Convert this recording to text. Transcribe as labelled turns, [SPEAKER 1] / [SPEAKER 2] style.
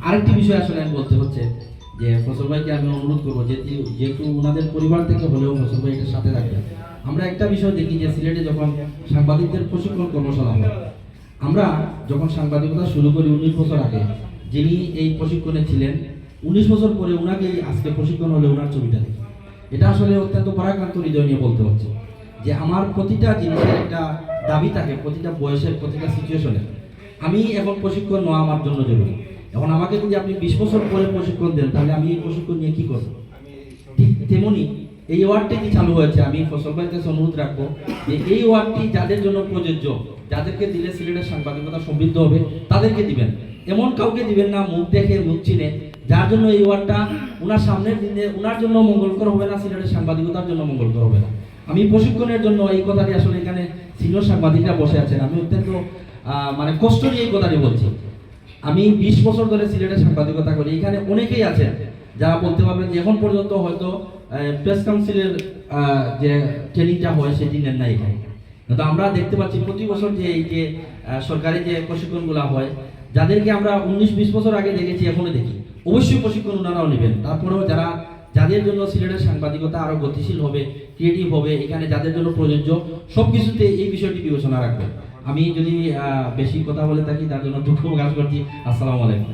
[SPEAKER 1] আরেকটি বিষয় আসলে আমি বলতে হচ্ছে যে ফসল ভাইকে আমি অনুরোধ করবো যেহেতু ওনাদের পরিবার থেকে হলেও ফসল ভাই এটার সাথে থাকবে। আমরা একটা বিষয় দেখি যে সিলেটে যখন সাংবাদিকদের প্রশিক্ষণ কর্মশালা হয়, আমরা যখন সাংবাদিকতা শুরু করি 19 বছর আগে, যিনি এই প্রশিক্ষণে ছিলেন 19 বছর পরে ওনাকে আজকে প্রশিক্ষণ হলে ওনার ছবিটা দেখি। এটা আসলে অত্যন্ত পরাক্রান্ত হৃদয় নিয়ে বলতে হচ্ছে যে আমার প্রতিটা জিনিসের একটা দাবি থাকে, প্রতিটা বয়সের প্রতিটা সিচুয়েশনে। আমি এখন প্রশিক্ষণ নেওয়া আমার জন্য জরুরি। এখন আমাকে যদি আপনি 20 বছর পরে প্রশিক্ষণ দেন, তাহলে আমি এই প্রশিক্ষণ নিয়ে কি করব? ঠিক তেমনি এই ওয়ার্ডটি কি চালু হয়েছে, আমি ফসল ভাইয়ের কাছে অনুরোধ রাখবো যে এই ওয়ার্ডটি যাদের জন্য প্রযোজ্য, যাদেরকে দিলে সিলেটের সাংবাদিকতা সমৃদ্ধ হবে তাদেরকে দিবেন। এমন কাউকে দিবেন না মুখ দেখে মুখ চিনে, যার জন্য এই ওয়ার্ডটা ওনার সামনের দিনে ওনার জন্য মঙ্গলকর হবে না, সিলেটের সাংবাদিকতার জন্য মঙ্গলকর হবে না। আমি প্রশিক্ষণের জন্য এই কথাটি আসলে এখানে সিনিয়র সাংবাদিকরা বসে আছেন, আমি অত্যন্ত মানে কষ্ট নিয়ে এই কথাটি বলছি। আমি 20 বছর ধরে সিলেটের সাংবাদিকতা করি, এখানে অনেকেই আছেন যারা বলতে পারবেন যে এখন পর্যন্ত হয়তো প্রেস কাউন্সিলের যে ট্রেনিংটা হয় সেটি নেন না এখানে। কিন্তু আমরা দেখতে পাচ্ছি প্রতি বছর যে এই যে সরকারি যে প্রশিক্ষণগুলো হয়, যাদেরকে আমরা 19-20 বছর আগে দেখেছি এখনো দেখি, অবশ্যই প্রশিক্ষণ ওনারাও নেবেন। তারপরেও যাদের জন্য সিলেটের সাংবাদিকতা আরো গতিশীল হবে, ক্রিয়েটিভ হবে, এখানে যাদের জন্য প্রযোজ্য, সবকিছুতে এই বিষয়টি বিবেচনা রাখবেন। আমি যদি বেশি কথা বলে থাকি তার জন্য দুঃখ প্রকাশ করছি। আসসালামু আলাইকুম।